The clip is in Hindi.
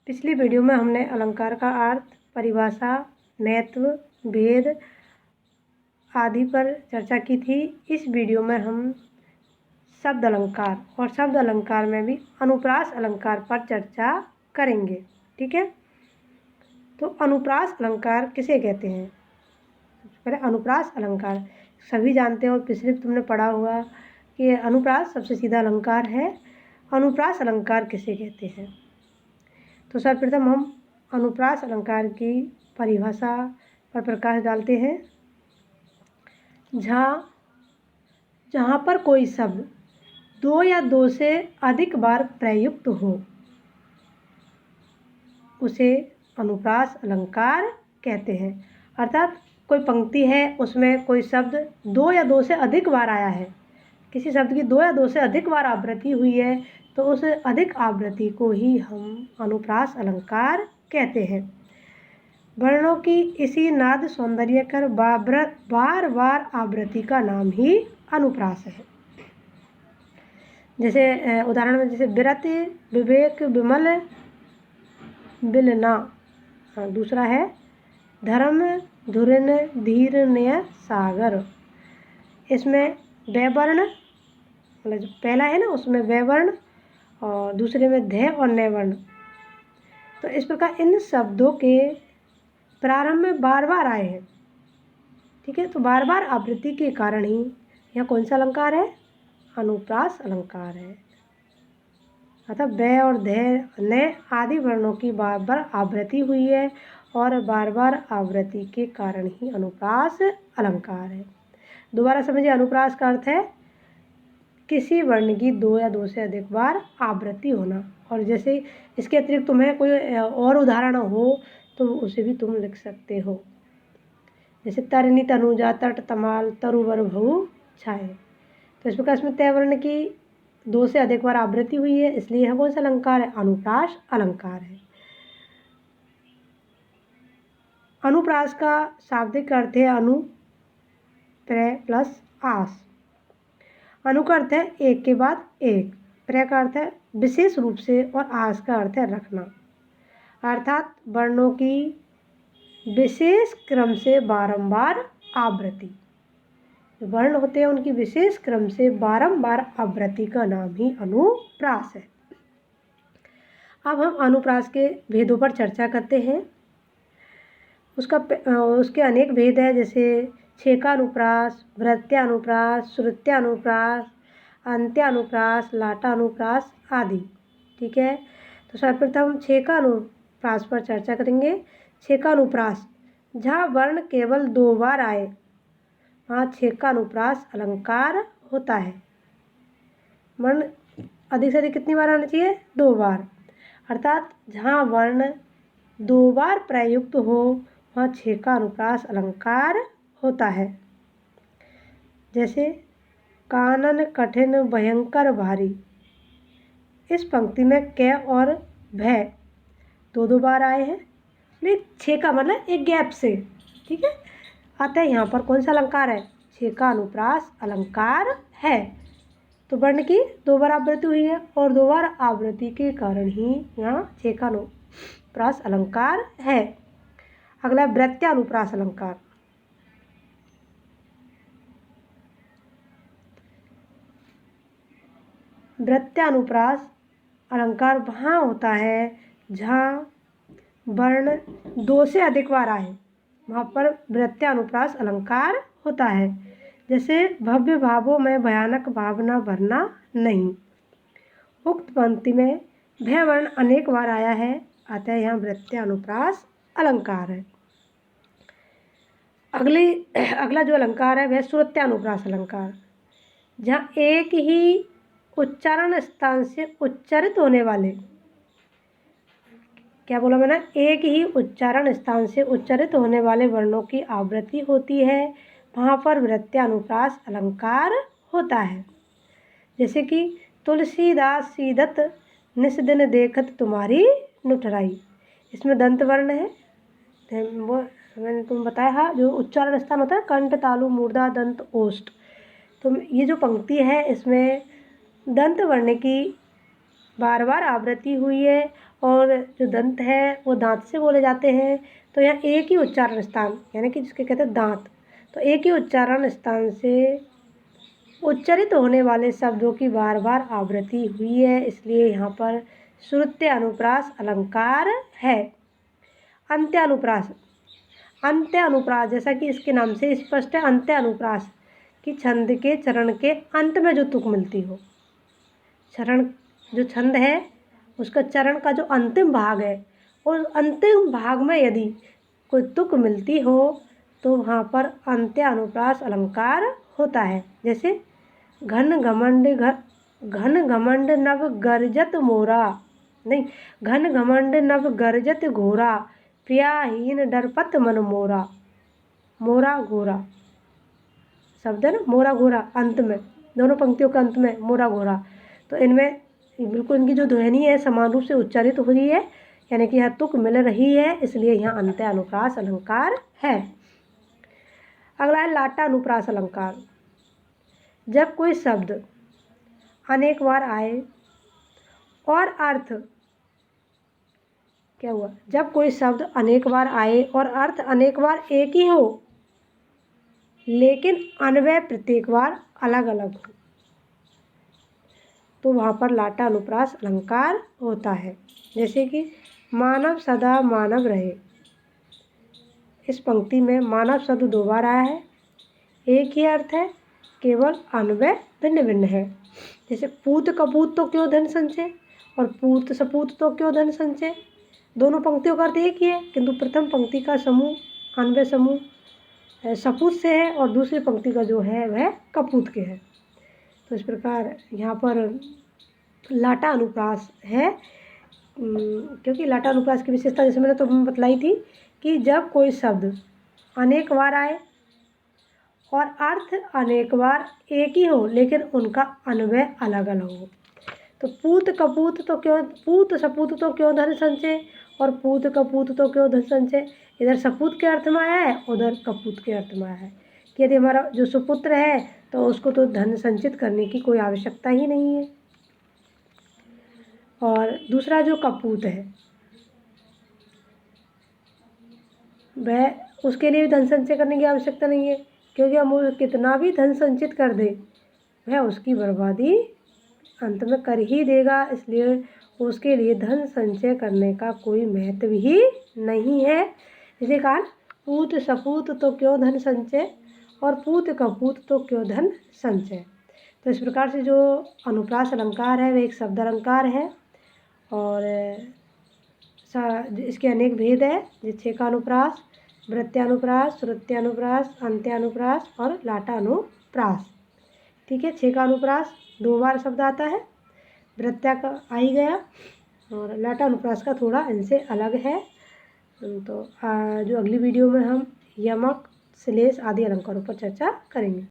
पिछली वीडियो में हमने अलंकार का अर्थ, परिभाषा, महत्व, भेद आदि पर चर्चा की थी। इस वीडियो में हम शब्द अलंकार और शब्द अलंकार में भी अनुप्रास अलंकार पर चर्चा करेंगे। ठीक है, तो अनुप्रास अलंकार किसे कहते हैं? सबसे पहले अनुप्रास अलंकार सभी जानते हो, पिछले तुमने पढ़ा हुआ कि अनुप्रास सबसे सीधा अलंकार है। अनुप्रास अलंकार किसे कहते हैं? तो सर्वप्रथम हम अनुप्रास अलंकार की परिभाषा पर प्रकाश डालते हैं। जहाँ पर कोई शब्द दो या दो से अधिक बार प्रयुक्त हो उसे अनुप्रास अलंकार कहते हैं। अर्थात कोई पंक्ति है, उसमें कोई शब्द दो या दो से अधिक बार आया है, किसी शब्द की दो या दो से अधिक बार आवृत्ति हुई है, तो उस अधिक आवृत्ति को ही हम अनुप्रास अलंकार कहते हैं। वर्णों की इसी नाद सौंदर्य कर बार बार आवृत्ति का नाम ही अनुप्रास है। जैसे उदाहरण में जैसे विरत, विवेक, विमल, बिलना। दूसरा है धर्म, धुरन, धीर, नय, सागर। इसमें वैवर्ण, मतलब जो पहला है ना उसमें वैवर्ण और दूसरे में ध और नैवर्ण। तो इस प्रकार इन शब्दों के प्रारंभ में बार बार आए हैं। ठीक है, तो बार बार आवृत्ति के कारण ही यह कौन सा अलंकार है? अनुप्रास अलंकार है। अतः व और ध, न आदि वर्णों की बार बार आवृत्ति हुई है और बार बार आवृत्ति के कारण ही अनुप्रास अलंकार है। दोबारा समझिए, अनुप्रास का अर्थ है किसी वर्ण की दो या दो से अधिक बार आवृत्ति होना। और जैसे इसके अतिरिक्त तुम्हें कोई और उदाहरण हो तो उसे भी तुम लिख सकते हो। जैसे तरनी, तनुजा, तट, तमाल, तरुवर, भऊ, छाए। तो इस प्रकार इसमें तय वर्ण की दो से अधिक बार आवृत्ति हुई है, इसलिए यह कौन सा अलंकार है? अनुप्रास अलंकार है। अनुप्रास का शाब्दिक अर्थ है अनु प्लस आस। अनु का अर्थ है एक के बाद एक, प्र का अर्थ है विशेष रूप से और आस का अर्थ है रखना। अर्थात वर्णों की विशेष क्रम से बारंबार आवृत्ति। जो वर्ण होते हैं उनकी विशेष क्रम से बारंबार आवृत्ति का नाम ही अनुप्रास है। अब हम अनुप्रास के भेदों पर चर्चा करते हैं। उसके अनेक भेद हैं, जैसे छेकानुप्रास, वृत्त्यानुप्रास, श्रुत्यानुप्रास, अंत्यानुप्रास, लाटानुप्रास आदि। ठीक है, तो सर्वप्रथम छेकानुप्रास पर चर्चा करेंगे। छेकानुप्रास, जहाँ वर्ण केवल दो बार आए वहाँ छेकानुप्रास अलंकार होता है। वर्ण अधिक से अधिक कितनी बार आना चाहिए? दो बार। अर्थात जहाँ वर्ण दो बार प्रयुक्त हो वहाँ छेकानुप्रास अलंकार होता है। जैसे कानन कठिन भयंकर भारी, इस पंक्ति में क और भय दो दो बार आए हैं, लेकिन छेका मतलब एक गैप से। ठीक है, अतः यहाँ पर कौन सा अलंकार है? छेकानुप्रास अलंकार है। तो वर्ण की दो बार आवृत्ति हुई है और दो बार आवृत्ति के कारण ही यहाँ छेकानुप्रास अलंकार है। अगला वृत्त्यानुप्रास अलंकार। वृत्त्यानुप्रास अलंकार वहाँ होता है जहाँ वर्ण दो से अधिक बार आए, वहाँ पर वृत्त्यानुप्रास अलंकार होता है। जैसे भव्य भावों में भयानक भावना भरना नहीं। उक्त पंक्ति में भय वर्ण अनेक बार आया है, अतः यहाँ वृत्त्यानुप्रास अलंकार है। अगला जो अलंकार है वह श्रुत्यानुप्रास अलंकार, जहाँ एक ही उच्चारण स्थान से उच्चारित होने वाले, क्या बोला मैंने? एक ही उच्चारण स्थान से उच्चारित होने वाले वर्णों की आवृत्ति होती है, वहाँ पर वृत्त्यानुप्रास अलंकार होता है। जैसे कि तुलसीदास सीदत निस दिन देखत तुम्हारी नुठराई, इसमें दंत वर्ण है। वो मैंने तुम बताया जो उच्चारण स्थान होता है कंठ, तालु, मूर्धा, दंत, ओष्ठ। तो ये जो पंक्ति है इसमें दंत वर्ण की बार बार आवृत्ति हुई है और जो दंत है वो दांत से बोले जाते हैं। तो यहाँ एक ही उच्चारण स्थान यानी कि जिसके कहते हैं दांत, तो एक ही उच्चारण स्थान से उच्चरित होने वाले शब्दों की बार बार आवृत्ति हुई है, इसलिए यहाँ पर श्रुत्य अनुप्रास अलंकार है। अंत्य अनुप्रास, अंत्य अनुप्रास जैसा कि इसके नाम से स्पष्ट है, अंत्य अनुप्रास कि छंद के चरण के अंत में जो तुक मिलती हो। चरण जो छंद है उसका चरण का जो अंतिम भाग है, और अंतिम भाग में यदि कोई तुक मिलती हो तो वहाँ पर अंत्य अनुप्रास अलंकार होता है। जैसे घन घमंड नव गर्जत मोरा, नहीं, घन घमंड नव गर्जत घोरा, प्रियाहीन डरपत मन मोरा। मोरा घोरा शब्द है ना, मोरा घोरा, अंत में दोनों पंक्तियों के अंत में मोरा घोरा, तो इनमें बिल्कुल इनकी जो ध्वनि है समान रूप से उच्चारित हो रही है, यानी कि यहाँ तुक मिल रही है, इसलिए यहाँ अंत्य अनुप्रास अलंकार है। अगला है लाटा अनुप्रास अलंकार। जब कोई शब्द अनेक बार आए और अर्थ, क्या हुआ, जब कोई शब्द अनेक बार आए और अर्थ अनेक बार एक ही हो लेकिन अन्वय प्रत्येक बार अलग अलग हो, तो वहाँ पर लाटा अनुप्रास अलंकार होता है। जैसे कि मानव सदा मानव रहे, इस पंक्ति में मानव शब्द 2 बार आया है, एक ही अर्थ है, केवल अन्वय भिन्न भिन्न है। जैसे पूत कपूत तो क्यों धन संचय और पूत सपूत तो क्यों धन संचय, दोनों पंक्तियों का अर्थ एक ही है, किंतु प्रथम पंक्ति का समूह अन्वय समूह सपूत से है और दूसरी पंक्ति का जो है वह कपूत के है। तो इस प्रकार यहाँ पर लाटा अनुप्रास है, क्योंकि लाटा अनुप्रास की विशेषता जैसे मैंने तो बतलाई थी कि जब कोई शब्द अनेक बार आए और अर्थ अनेक बार एक ही हो लेकिन उनका अन्वय अलग अलग हो। तो पूत कपूत तो क्यों, पूत सपूत तो क्यों धन संचय और पूत कपूत तो क्यों धन संचय, इधर सपूत के अर्थ में आया है, उधर कपूत के अर्थ में आया है कि यदि हमारा जो सुपुत्र है तो उसको तो धन संचित करने की कोई आवश्यकता ही नहीं है। और दूसरा जो कपूत है वह, उसके लिए भी धन संचय करने की आवश्यकता नहीं है, क्योंकि हम वो कितना भी धन संचित कर दे वह उसकी बर्बादी अंत में कर ही देगा, इसलिए उसके लिए धन संचय करने का कोई महत्व ही नहीं है। इसी कारण पूत सपूत तो क्यों धन संचय और पूत कपूत तो क्यों धन संचय। तो इस प्रकार से जो अनुप्रास अलंकार है वह एक शब्द अलंकार है और इसके अनेक भेद है, जैसे छेकानुप्रास, वृत्त्यानुप्रास, श्रुत्यानुप्रास, अंत्यानुप्रास और लाटानुप्रास। ठीक है, छेकानुप्रास 2 बार शब्द आता है, वृत्त्या का आ ही गया और लाटानुप्रास का थोड़ा इनसे अलग है। तो जो अगली वीडियो में हम यमक, श्लेष आदि अलंकारों पर चर्चा करेंगे।